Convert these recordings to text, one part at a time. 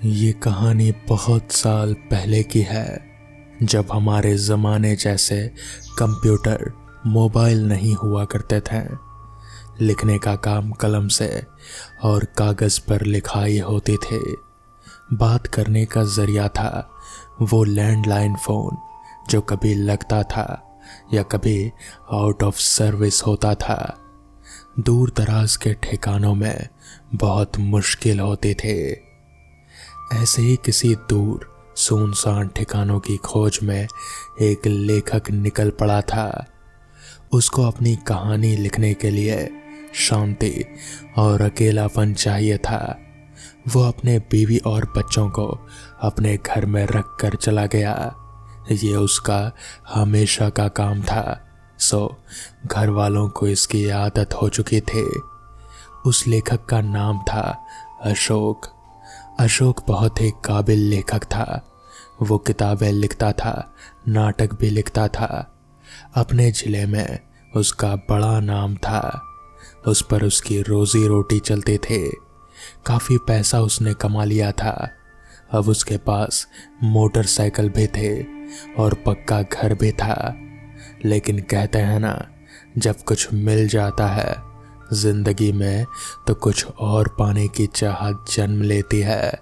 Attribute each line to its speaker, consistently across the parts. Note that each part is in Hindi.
Speaker 1: ये कहानी बहुत साल पहले की है, जब हमारे ज़माने जैसे कंप्यूटर, मोबाइल नहीं हुआ करते थे। लिखने का काम कलम से और कागज़ पर लिखाई होती थी। बात करने का ज़रिया था वो लैंडलाइन फ़ोन, जो कभी लगता था या कभी आउट ऑफ सर्विस होता था। दूर दराज के ठिकानों में बहुत मुश्किल होती थी। ऐसे ही किसी दूर सुनसान ठिकानों की खोज में एक लेखक निकल पड़ा था। उसको अपनी कहानी लिखने के लिए शांति और अकेलापन चाहिए था। वो अपने बीवी और बच्चों को अपने घर में रख कर चला गया। ये उसका हमेशा का काम था, सो घर वालों को इसकी आदत हो चुकी थी। उस लेखक का नाम था अशोक। अशोक बहुत ही काबिल लेखक था। वो किताबें लिखता था, नाटक भी लिखता था। अपने ज़िले में उसका बड़ा नाम था। उस पर उसकी रोजी रोटी चलती थी। काफ़ी पैसा उसने कमा लिया था। अब उसके पास मोटरसाइकिल भी थे और पक्का घर भी था। लेकिन कहते हैं ना, जब कुछ मिल जाता है जिंदगी में तो कुछ और पाने की चाहत जन्म लेती है।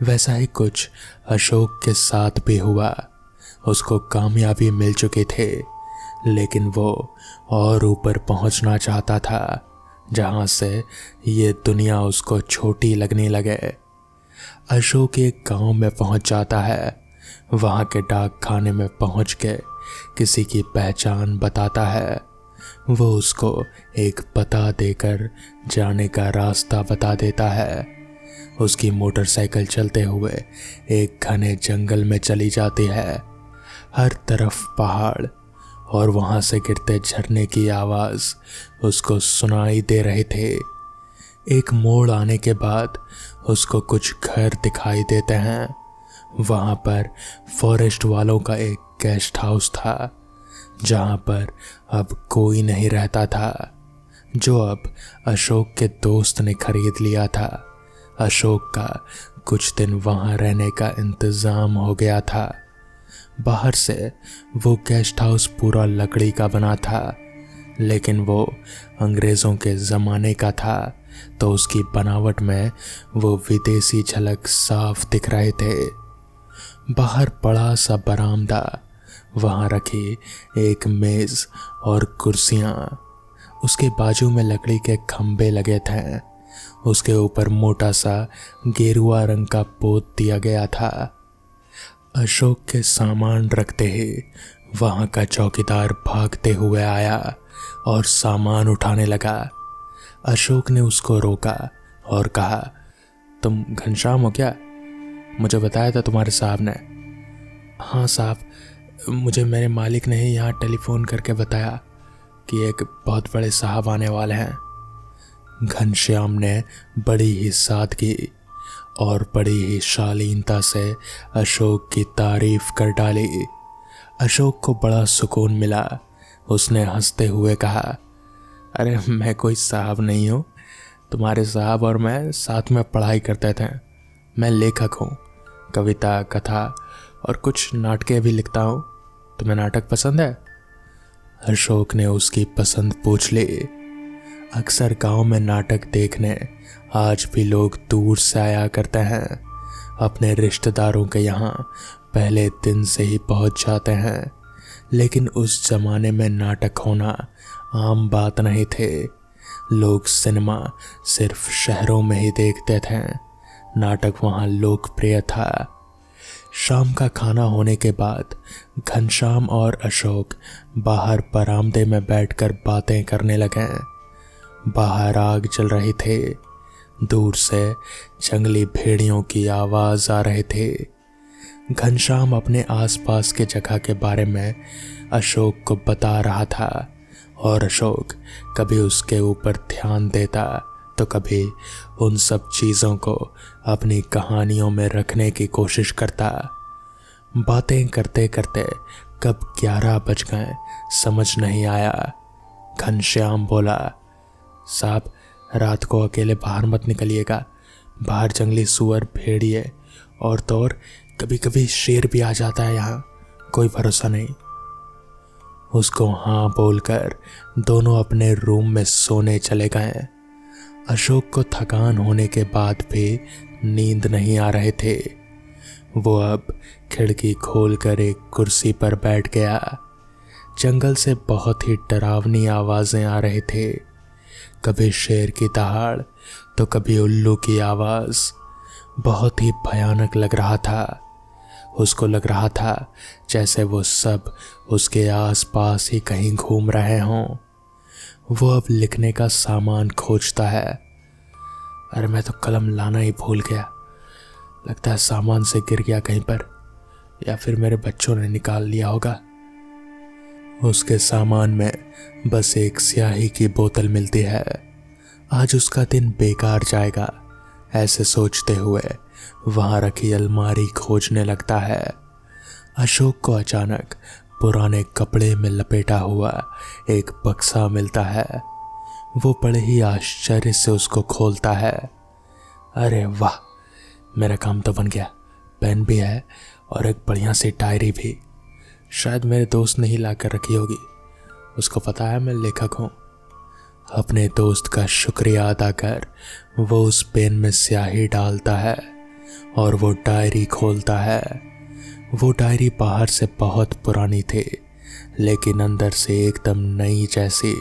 Speaker 1: वैसा ही कुछ अशोक के साथ भी हुआ। उसको कामयाबी मिल चुकी थी, लेकिन वो और ऊपर पहुंचना चाहता था, जहां से ये दुनिया उसको छोटी लगने लगे। अशोक एक गांव में पहुंच जाता है। वहां के डाक खाने में पहुंच के किसी की पहचान बताता है। वो उसको एक पता देकर जाने का रास्ता बता देता है। उसकी मोटरसाइकिल चलते हुए एक घने जंगल में चली जाती है। हर तरफ पहाड़ और वहां से गिरते झरने की आवाज़ उसको सुनाई दे रहे थे। एक मोड़ आने के बाद उसको कुछ घर दिखाई देते हैं। वहां पर फॉरेस्ट वालों का एक गेस्ट हाउस था, जहां पर अब कोई नहीं रहता था, जो अब अशोक के दोस्त ने खरीद लिया था। अशोक का कुछ दिन वहां रहने का इंतज़ाम हो गया था। बाहर से वो गेस्ट हाउस पूरा लकड़ी का बना था, लेकिन वो अंग्रेज़ों के ज़माने का था, तो उसकी बनावट में वो विदेशी झलक साफ दिख रहे थे। बाहर बड़ा सा बरामदा, वहाँ रखी एक मेज़ और कुर्सियाँ। उसके बाजू में लकड़ी के खंभे लगे थे। उसके ऊपर मोटा सा गेरुआ रंग का पोत दिया गया था। अशोक के सामान रखते ही वहाँ का चौकीदार भागते हुए आया और सामान उठाने लगा। अशोक ने उसको रोका और कहा, तुम घनश्याम हो क्या? मुझे बताया था तुम्हारे साहब ने। हाँ साहब, मुझे मेरे मालिक ने ही यहाँ टेलीफोन करके बताया कि एक बहुत बड़े साहब आने वाले हैं। घनश्याम ने बड़ी ही सादगी और बड़ी ही शालीनता से अशोक की तारीफ कर डाली। अशोक को बड़ा सुकून मिला। उसने हंसते हुए कहा, अरे मैं कोई साहब नहीं हूँ। तुम्हारे साहब और मैं साथ में पढ़ाई करते थे। मैं लेखक हूँ, कविता, कथा और कुछ नाटकें भी लिखता हूँ। तुम्हें नाटक पसंद है? अशोक ने उसकी पसंद पूछ ली। अक्सर गांव में नाटक देखने आज भी लोग दूर से आया करते हैं। अपने रिश्तेदारों के यहाँ पहले दिन से ही पहुंच जाते हैं। लेकिन उस जमाने में नाटक होना आम बात नहीं थे। लोग सिनेमा सिर्फ शहरों में ही देखते थे। नाटक वहाँ लोकप्रिय था। शाम का खाना होने के बाद घनश्याम और अशोक बाहर बरामदे में बैठकर बातें करने लगे। बाहर आग जल रही थी। दूर से जंगली भेड़ियों की आवाज़ आ रहे थे। घनश्याम अपने आसपास के जगह के बारे में अशोक को बता रहा था और अशोक कभी उसके ऊपर ध्यान देता तो कभी उन सब चीज़ों को अपनी कहानियों में रखने की कोशिश करता। बातें करते करते कब 11 बज गए समझ नहीं आया। घनश्याम बोला, साहब रात को अकेले बाहर मत निकलिएगा, बाहर जंगली सुअर, भेड़िए और तो और कभी कभी शेर भी आ जाता है यहाँ, कोई भरोसा नहीं। उसको हाँ बोलकर दोनों अपने रूम में सोने चले गए। अशोक को थकान होने के बाद भी नींद नहीं आ रहे थे। वो अब खिड़की खोलकर एक कुर्सी पर बैठ गया। जंगल से बहुत ही डरावनी आवाजें आ रहे थे, कभी शेर की दहाड़ तो कभी उल्लू की आवाज। बहुत ही भयानक लग रहा था। उसको लग रहा था जैसे वो सब उसके आसपास ही कहीं घूम रहे हों। वो अब लिखने का सामान खोजता है। अरे मैं तो कलम लाना ही भूल गया, लगता है सामान से गिर गया कहीं पर, या फिर मेरे बच्चों ने निकाल लिया होगा। उसके सामान में बस एक स्याही की बोतल मिलती है। आज उसका दिन बेकार जाएगा, ऐसे सोचते हुए वहां रखी अलमारी खोजने लगता है। अशोक को अचानक पुराने कपड़े में लपेटा हुआ एक बक्सा मिलता है। वो बड़े ही आश्चर्य से उसको खोलता है। अरे वाह, मेरा काम तो बन गया। पेन भी है और एक बढ़िया सी डायरी भी। शायद मेरे दोस्त ने ही ला कर रखी होगी, उसको पता है मैं लेखक हूँ। अपने दोस्त का शुक्रिया अदा कर वो उस पेन में स्याही डालता है और वो डायरी खोलता है। वो डायरी बाहर से बहुत पुरानी थी, लेकिन अंदर से एकदम नई जैसी।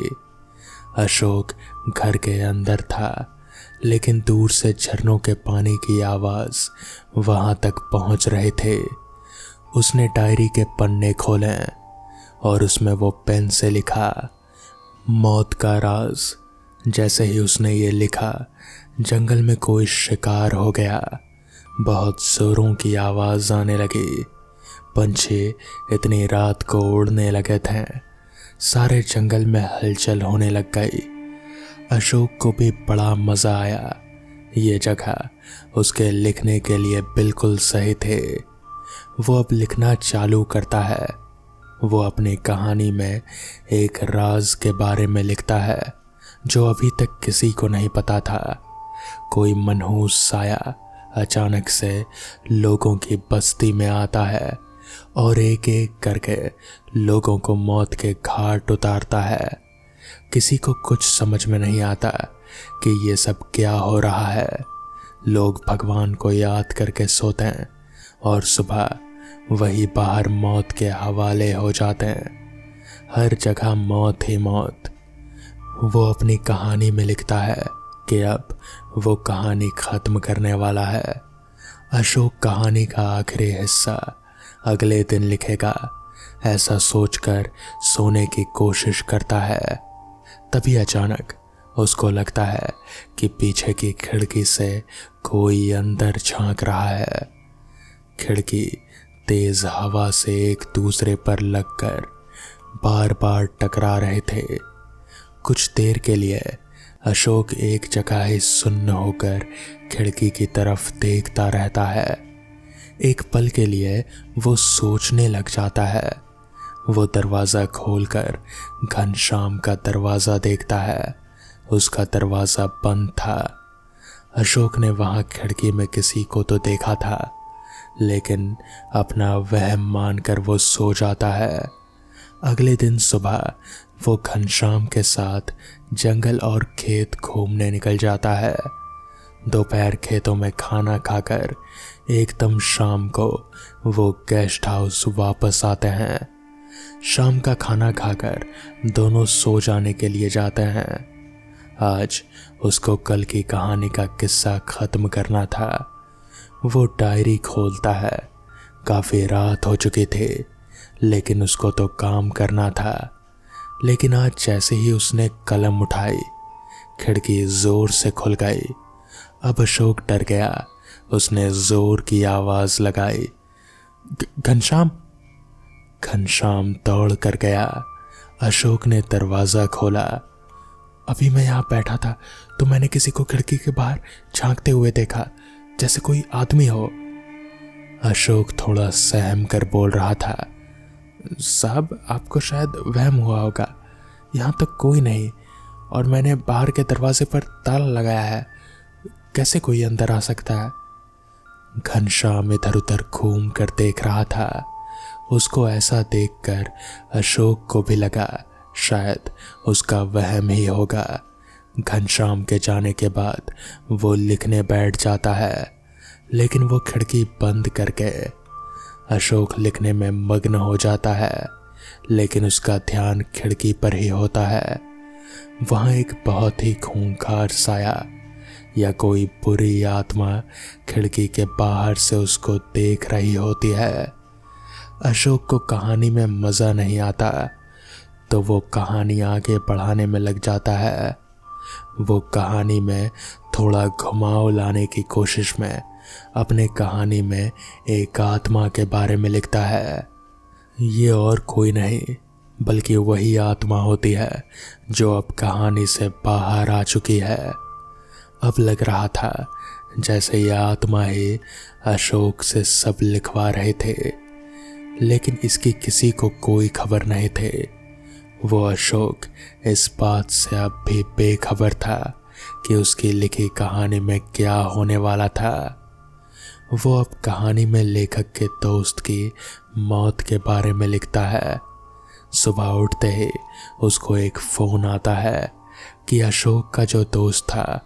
Speaker 1: अशोक घर के अंदर था, लेकिन दूर से झरनों के पानी की आवाज वहां तक पहुंच रहे थे। उसने डायरी के पन्ने खोले और उसमें वो पेन से लिखा, मौत का राज। जैसे ही उसने ये लिखा, जंगल में कोई शिकार हो गया। बहुत जोरों की आवाज आने लगी। पंछी इतनी रात को उड़ने लगे थे। सारे जंगल में हलचल होने लग गई। अशोक को भी बड़ा मजा आया। ये जगह उसके लिखने के लिए बिल्कुल सही थे। वो अब लिखना चालू करता है। वो अपनी कहानी में एक राज के बारे में लिखता है जो अभी तक किसी को नहीं पता था। कोई मनहूस साया अचानक से लोगों की बस्ती में आता है और एक एक करके लोगों को मौत के घाट उतारता है। किसी को कुछ समझ में नहीं आता कि ये सब क्या हो रहा है। लोग भगवान को याद करके सोते हैं और सुबह वही बाहर मौत के हवाले हो जाते हैं। हर जगह मौत ही मौत। वो अपनी कहानी में लिखता है कि अब वो कहानी खत्म करने वाला है। अशोक कहानी का आखिरी हिस्सा अगले दिन लिखेगा, ऐसा सोचकर सोने की कोशिश करता है। तभी अचानक उसको लगता है कि पीछे की खिड़की से कोई अंदर झांक रहा है। खिड़की तेज हवा से एक दूसरे पर लगकर बार बार टकरा रहे थे। कुछ देर के लिए अशोक एक जगह ही सुन्न होकर खिड़की की तरफ देखता रहता है। एक पल के लिए वो सोचने लग जाता है। वो दरवाज़ा खोलकर घनश्याम का दरवाज़ा देखता है। उसका दरवाज़ा बंद था। अशोक ने वहाँ खिड़की में किसी को तो देखा था, लेकिन अपना वहम मानकर वो सो जाता है। अगले दिन सुबह वो घनश्याम के साथ जंगल और खेत घूमने निकल जाता है। दोपहर खेतों में खाना खाकर एकदम शाम को वो गेस्ट हाउस वापस आते हैं। शाम का खाना खाकर दोनों सो जाने के लिए जाते हैं। आज उसको कल की कहानी का किस्सा खत्म करना था। वो डायरी खोलता है। काफ़ी रात हो चुकी थी, लेकिन उसको तो काम करना था। लेकिन आज जैसे ही उसने कलम उठाई, खिड़की जोर से खुल गई। अब अशोक डर गया। उसने जोर की आवाज़ लगाई, घनश्याम। घनश्याम दौड़ कर गया। अशोक ने दरवाज़ा खोला। अभी मैं यहाँ बैठा था तो मैंने किसी को खिड़की के बाहर झांकते हुए देखा, जैसे कोई आदमी हो। अशोक थोड़ा सहम कर बोल रहा था, साहब आपको शायद वहम हुआ होगा, यहाँ तक कोई नहीं और मैंने बाहर के दरवाजे पर ताला लगाया है। कैसे कोई अंदर आ सकता है? घनश्याम इधर उधर घूम कर देख रहा था। उसको ऐसा देखकर अशोक को भी लगा शायद उसका वहम ही होगा। घनश्याम के जाने के बाद वो लिखने बैठ जाता है, लेकिन वो खिड़की बंद करके अशोक लिखने में मग्न हो जाता है, लेकिन उसका ध्यान खिड़की पर ही होता है। वहाँ एक बहुत ही खूंखार साया या कोई बुरी आत्मा खिड़की के बाहर से उसको देख रही होती है। अशोक को कहानी में मज़ा नहीं आता, तो वो कहानी आगे बढ़ाने में लग जाता है। वो कहानी में थोड़ा घुमाव लाने की कोशिश में अपने कहानी में एक आत्मा के बारे में लिखता है। ये और कोई नहीं बल्कि वही आत्मा होती है जो अब कहानी से बाहर आ चुकी है। अब लग रहा था जैसे यह आत्मा ही अशोक से सब लिखवा रहे थे, लेकिन इसकी किसी को कोई खबर नहीं थे। वो अशोक इस बात से अब भी बेखबर था कि उसकी लिखी कहानी में क्या होने वाला था। वो अब कहानी में लेखक के दोस्त की मौत के बारे में लिखता है। सुबह उठते ही उसको एक फ़ोन आता है कि अशोक का जो दोस्त था,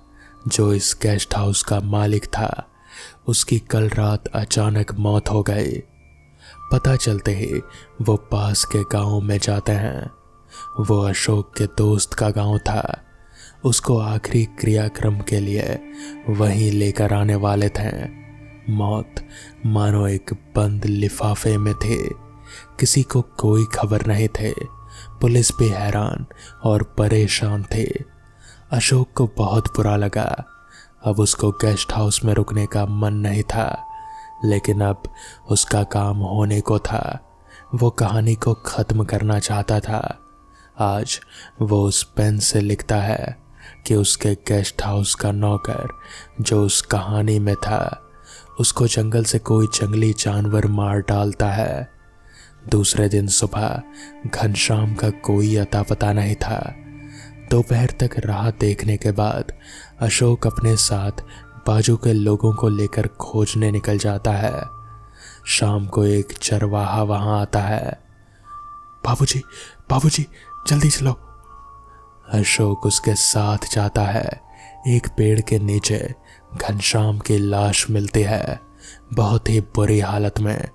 Speaker 1: जो इस गेस्ट हाउस का मालिक था, उसकी कल रात अचानक मौत हो गई। पता चलते ही वो पास के गांव में जाते हैं। वो अशोक के दोस्त का गांव था। उसको आखिरी क्रियाक्रम के लिए वहीं लेकर आने वाले थे। मौत मानो एक बंद लिफाफे में थी। किसी को कोई खबर नहीं थे। पुलिस भी हैरान और परेशान थे। अशोक को बहुत बुरा लगा। अब उसको गेस्ट हाउस में रुकने का मन नहीं था, लेकिन अब उसका काम होने को था। वो कहानी को ख़त्म करना चाहता था। आज वो उस पेन से लिखता है कि उसके गेस्ट हाउस का नौकर जो उस कहानी में था, उसको जंगल से कोई जंगली जानवर मार डालता है। दूसरे दिन सुबह घनश्याम का कोई अता पता नहीं था। दोपहर तक राह देखने के बाद अशोक अपने साथ बाजू के लोगों को लेकर खोजने निकल जाता है। शाम को एक चरवाहा वहां आता है। बाबूजी, बाबूजी, जल्दी चलो। अशोक उसके साथ जाता है। एक पेड़ के नीचे घनश्याम की लाश मिलती है, बहुत ही बुरी हालत में।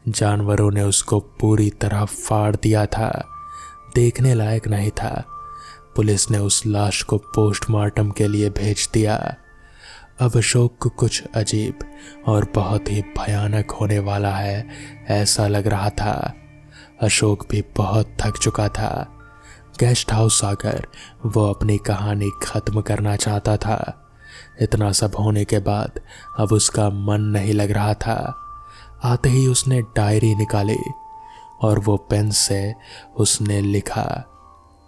Speaker 1: जानवरों ने उसको पूरी तरह फाड़ दिया था, देखने लायक नहीं था। पुलिस ने उस लाश को पोस्टमार्टम के लिए भेज दिया। अब अशोक को कुछ अजीब और बहुत ही भयानक होने वाला है, ऐसा लग रहा था। अशोक भी बहुत थक चुका था। गेस्ट हाउस आकर वो अपनी कहानी ख़त्म करना चाहता था। इतना सब होने के बाद अब उसका मन नहीं लग रहा था। आते ही उसने डायरी निकाली और वो पेन से उसने लिखा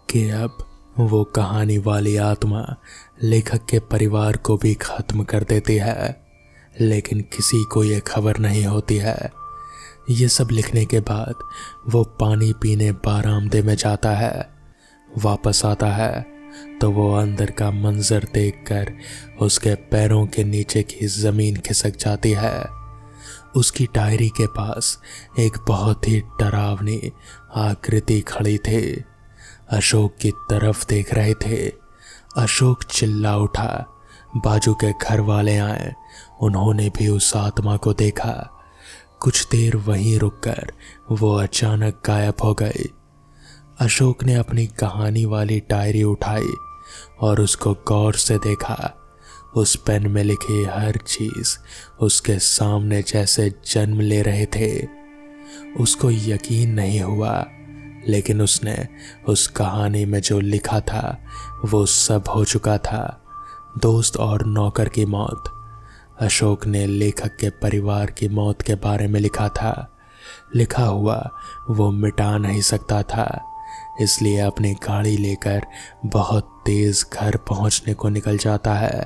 Speaker 1: कि अब वो कहानी वाली आत्मा लेखक के परिवार को भी ख़त्म कर देती है, लेकिन किसी को ये खबर नहीं होती है। ये सब लिखने के बाद वो पानी पीने बारामदे में जाता है। वापस आता है तो वो अंदर का मंजर देखकर उसके पैरों के नीचे की ज़मीन खिसक जाती है। उसकी डायरी के पास एक बहुत ही डरावनी आकृति खड़ी थी। अशोक की तरफ देख रहे थे। अशोक चिल्ला उठा। बाजू के घर वाले आए, उन्होंने भी उस आत्मा को देखा। कुछ देर वहीं रुककर वो अचानक गायब हो गई। अशोक ने अपनी कहानी वाली डायरी उठाई और उसको गौर से देखा। उस पेन में लिखी हर चीज़ उसके सामने जैसे जन्म ले रहे थे। उसको यकीन नहीं हुआ, लेकिन उसने उस कहानी में जो लिखा था वो सब हो चुका था। दोस्त और नौकर की मौत। अशोक ने लेखक के परिवार की मौत के बारे में लिखा था। लिखा हुआ वो मिटा नहीं सकता था, इसलिए अपनी गाड़ी लेकर बहुत तेज़ घर पहुंचने को निकल जाता है।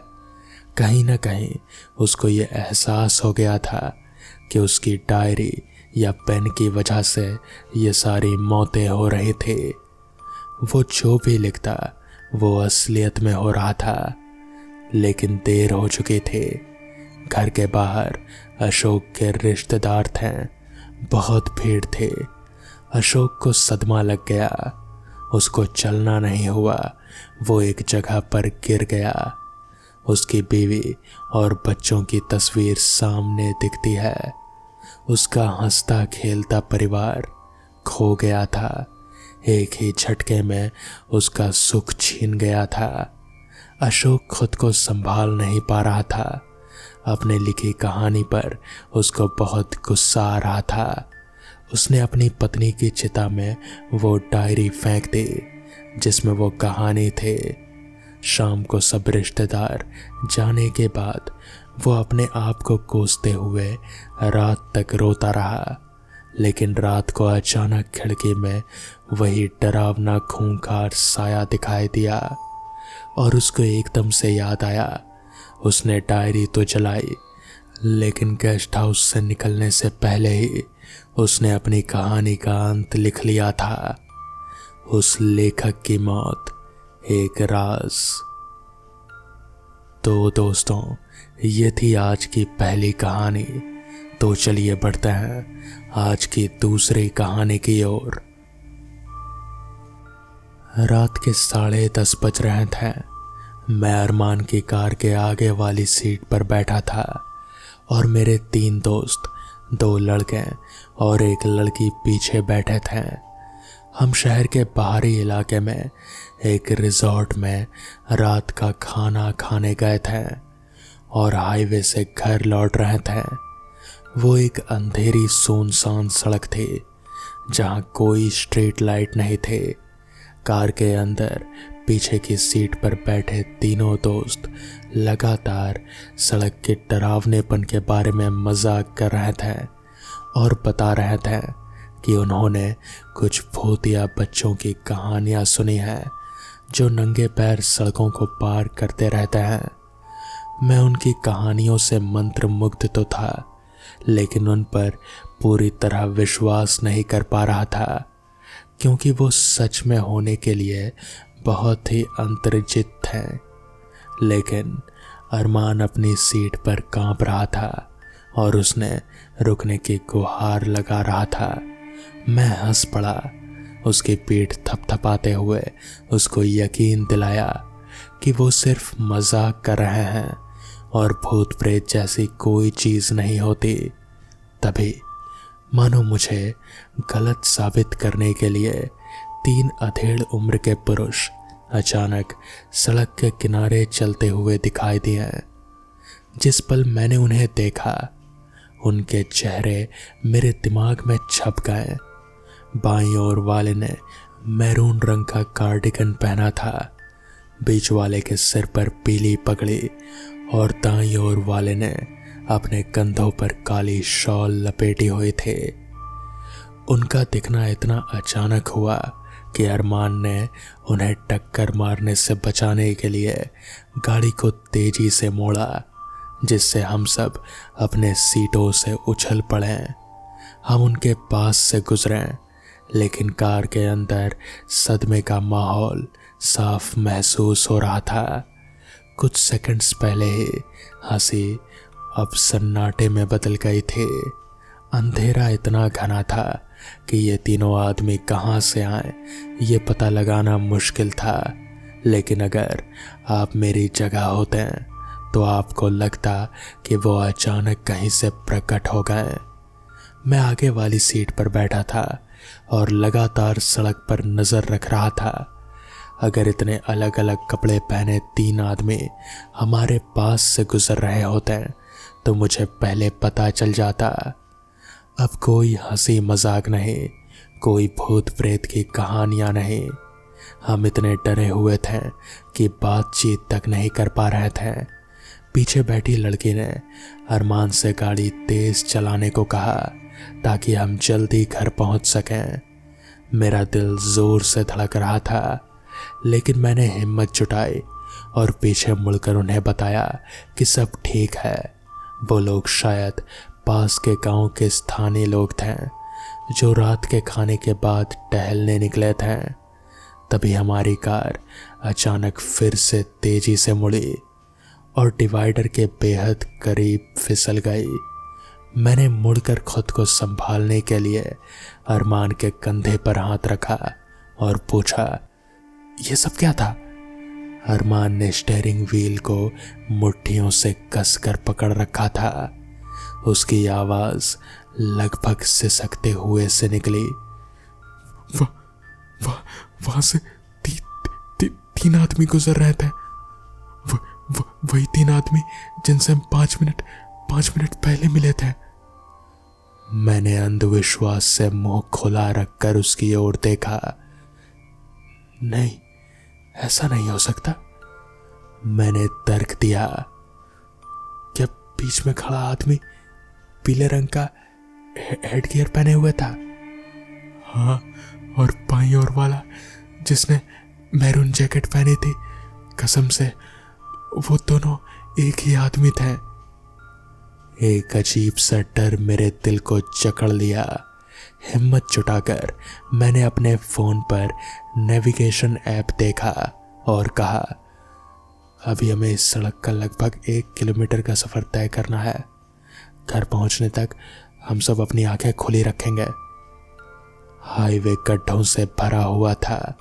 Speaker 1: कहीं ना कहीं उसको ये एहसास हो गया था कि उसकी डायरी या पेन की वजह से ये सारी मौतें हो रही थी। वो जो भी लिखता वो असलियत में हो रहा था। लेकिन देर हो चुकी थी। घर के बाहर अशोक के रिश्तेदार थे। बहुत भीड़ थी। अशोक को सदमा लग गया। उसको चलना नहीं हुआ। वो एक जगह पर गिर गया। उसकी बीवी और बच्चों की तस्वीर सामने दिखती है। उसका हंसता खेलता परिवार खो गया था। एक ही झटके में उसका सुख छीन गया था। अशोक खुद को संभाल नहीं पा रहा था। अपने लिखी कहानी पर उसको बहुत गुस्सा आ रहा था। उसने अपनी पत्नी की चिता में वो डायरी फेंक दी जिसमें वो कहानी थी। शाम को सब रिश्तेदार जाने के बाद वो अपने आप को कोसते हुए रात तक रोता रहा। लेकिन रात को अचानक खिड़की में वही डरावना खूंखार साया दिखाई दिया और उसको एकदम से याद आया। उसने डायरी तो जलाई, लेकिन गेस्ट हाउस से निकलने से पहले ही उसने अपनी कहानी का अंत लिख लिया था। उस लेखक की मौत एक राज। तो दोस्तों, ये थी आज की पहली कहानी। तो चलिए बढ़ते हैं आज की दूसरी कहानी की ओर। रात के 10:30 बज रहे थे। मैं अरमान की कार के आगे वाली सीट पर बैठा था और मेरे 3 दोस्त, 2 लड़के और एक लड़की पीछे बैठे थे। हम शहर के बाहरी इलाके में एक रिजॉर्ट में रात का खाना खाने गए थे और हाईवे से घर लौट रहे थे। वो एक अंधेरी सुनसान सड़क थी जहां कोई स्ट्रीट लाइट नहीं थे। कार के अंदर पीछे की सीट पर बैठे तीनों दोस्त लगातार सड़क के डरावनेपन के बारे में मजाक कर रहे थे और बता रहे थे कि उन्होंने कुछ भूतिया बच्चों की कहानियां सुनी हैं जो नंगे पैर सड़कों को पार करते रहते हैं। मैं उनकी कहानियों से मंत्रमुग्ध तो था, लेकिन उन पर पूरी तरह विश्वास नहीं कर पा रहा था, क्योंकि वो सच में होने के लिए बहुत ही अंतर्जित थे। लेकिन अरमान अपनी सीट पर कांप रहा था और उसने रुकने की गुहार लगा रहा था। मैं हंस पड़ा। उसकी पीठ थपथपाते हुए उसको यकीन दिलाया कि वो सिर्फ मजाक कर रहे हैं और भूत प्रेत जैसी कोई चीज नहीं होती। तभी मानो मुझे गलत साबित करने के लिए 3 अधेड़ उम्र के पुरुष अचानक सड़क के किनारे चलते हुए दिखाई दिए। जिस पल मैंने उन्हें देखा, उनके चेहरे मेरे दिमाग में छप गए। बाईं ओर वाले ने मैरून रंग का कार्डिगन पहना था, बीच वाले के सिर पर पीली पगड़ी और दाईं ओर वाले ने अपने कंधों पर काली शॉल लपेटी हुई थी। उनका दिखना इतना अचानक हुआ कि अरमान ने उन्हें टक्कर मारने से बचाने के लिए गाड़ी को तेजी से मोड़ा, जिससे हम सब अपने सीटों से उछल पड़े। हम उनके पास से गुजरे, लेकिन कार के अंदर सदमे का माहौल साफ महसूस हो रहा था। कुछ सेकंड्स पहले ही हंसी अब सन्नाटे में बदल गई थी। अंधेरा इतना घना था कि ये तीनों आदमी कहाँ से आए ये पता लगाना मुश्किल था। लेकिन अगर आप मेरी जगह होते तो आपको लगता कि वो अचानक कहीं से प्रकट हो गए। मैं आगे वाली सीट पर बैठा था और लगातार सड़क पर नजर रख रहा था। अगर इतने अलग अलग कपड़े पहने 3 आदमी हमारे पास से गुजर रहे होते तो मुझे पहले पता चल जाता। अब कोई हंसी मजाक नहीं, कोई भूत प्रेत की कहानियां नहीं। हम इतने डरे हुए थे कि बातचीत तक नहीं कर पा रहे थे। पीछे बैठी लड़की ने अरमान से गाड़ी तेज चलाने को कहा ताकि हम जल्दी घर पहुंच सकें। मेरा दिल जोर से धड़क रहा था, लेकिन मैंने हिम्मत जुटाई और पीछे मुड़कर उन्हें बताया कि सब ठीक है। वो लोग शायद पास के गांव के स्थानीय लोग थे जो रात के खाने के बाद टहलने निकले थे। तभी हमारी कार अचानक फिर से तेजी से मुड़ी और डिवाइडर के बेहद करीब फिसल गई। मैंने मुड़कर खुद को संभालने के लिए अरमान के कंधे पर हाथ रखा और पूछा, यह सब क्या था? अरमान ने स्टीयरिंग व्हील को मुट्ठियों से कसकर पकड़ रखा था। उसकी आवाज लगभग सिसकते हुए से निकली, वहां से तीन आदमी गुजर रहे थे। वही 3 आदमी जिनसे हम 5 मिनट पहले मिले थे। मैंने अंधविश्वास से मुंह खुला रखकर उसकी ओर देखा। नहीं, ऐसा नहीं हो सकता, मैंने तर्क दिया। क्या बीच में खड़ा आदमी पीले रंग का हेडगियर पहने हुए था? हाँ, और बाईं ओर वाला जिसने मैरून जैकेट पहनी थी, कसम से वो दोनों एक ही आदमी थे। एक अजीब सा डर मेरे दिल को जकड़ लिया। हिम्मत जुटाकर मैंने अपने फोन पर नेविगेशन ऐप देखा और कहा, अभी हमें इस सड़क का लगभग 1 किलोमीटर का सफर तय करना है। घर पहुंचने तक हम सब अपनी आंखें खुली रखेंगे। हाईवे गड्ढों से भरा हुआ था,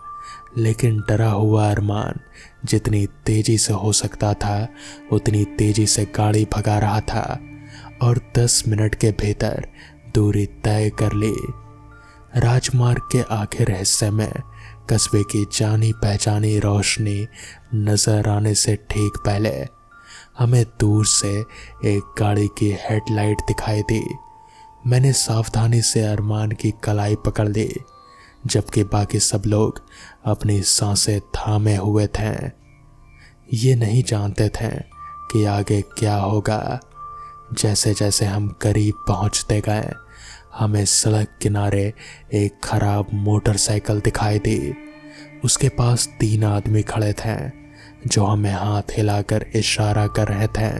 Speaker 1: लेकिन डरा हुआ अरमान जितनी तेजी से हो सकता था उतनी तेजी से गाड़ी भगा रहा था और 10 मिनट के भीतर दूरी तय कर ली। राजमार्ग के आखिर हिस्से में कस्बे की जानी पहचानी रोशनी नजर आने से ठीक पहले हमें दूर से एक गाड़ी की हेडलाइट दिखाई दी। मैंने सावधानी से अरमान की कलाई पकड़ ली, जबकि बाकी सब लोग अपनी सांसें थामे हुए थे। ये नहीं जानते थे कि आगे क्या होगा। जैसे जैसे हम करीब पहुंचते गए, हमें सड़क किनारे एक खराब मोटरसाइकिल दिखाई दी। उसके पास 3 आदमी खड़े थे जो हमें हाथ हिलाकर इशारा कर रहे थे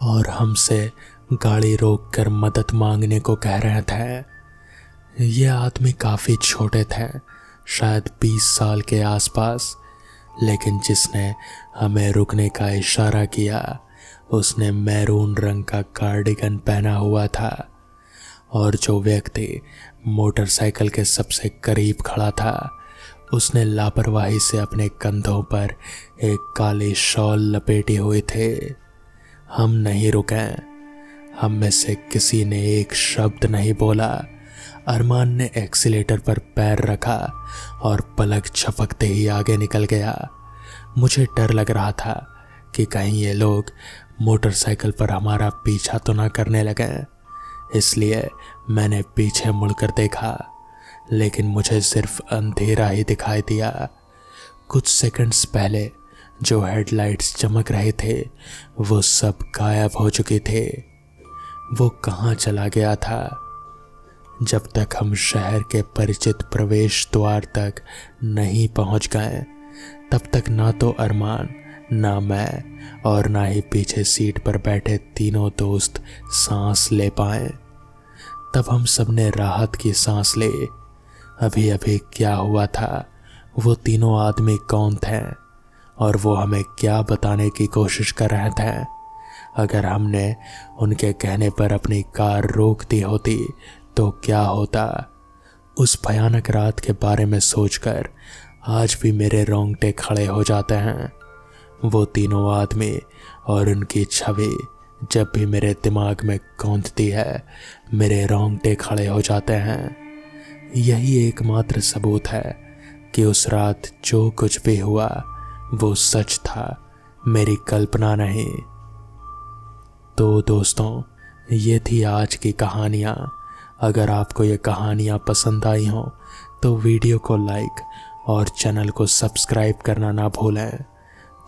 Speaker 1: और हमसे गाड़ी रोककर मदद मांगने को कह रहे थे। ये आदमी काफी छोटे थे, शायद 20 साल के आसपास, लेकिन जिसने हमें रुकने का इशारा किया उसने मैरून रंग का कार्डिगन पहना हुआ था और जो व्यक्ति मोटरसाइकिल के सबसे करीब खड़ा था उसने लापरवाही से अपने कंधों पर एक काली शॉल लपेटी हुई थी। हम नहीं रुके। हम में से किसी ने एक शब्द नहीं बोला। अरमान ने एक्सीलेटर पर पैर रखा और पलक झपकते ही आगे निकल गया। मुझे डर लग रहा था कि कहीं ये लोग मोटरसाइकिल पर हमारा पीछा तो ना करने लगे, इसलिए मैंने पीछे मुड़कर देखा, लेकिन मुझे सिर्फ अंधेरा ही दिखाई दिया। कुछ सेकंड्स पहले जो हेडलाइट्स चमक रहे थे वो सब गायब हो चुके थे। वो कहाँ चला गया था? जब तक हम शहर के परिचित प्रवेश द्वार तक नहीं पहुंच गए तब तक ना तो अरमान, ना मैं और ना ही पीछे सीट पर बैठे तीनों दोस्त सांस ले पाए। तब हम सबने राहत की सांस ली। अभी अभी क्या हुआ था, वो तीनों आदमी कौन थे और वो हमें क्या बताने की कोशिश कर रहे थे? अगर हमने उनके कहने पर अपनी कार रोक दी होती तो क्या होता? उस भयानक रात के बारे में सोचकर आज भी मेरे रोंगटे खड़े हो जाते हैं। वो तीनों आदमी और उनकी छवि जब भी मेरे दिमाग में गूंजती है मेरे रोंगटे खड़े हो जाते हैं। यही एकमात्र सबूत है कि उस रात जो कुछ भी हुआ वो सच था, मेरी कल्पना नहीं। तो दोस्तों, ये थी आज की कहानियाँ। अगर आपको ये कहानियाँ पसंद आई हों तो वीडियो को लाइक और चैनल को सब्सक्राइब करना ना भूलें।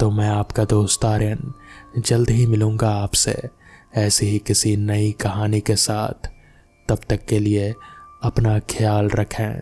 Speaker 1: तो मैं आपका दोस्त आर्यन जल्द ही मिलूँगा आपसे ऐसी ही किसी नई कहानी के साथ। तब तक के लिए अपना ख्याल रखें।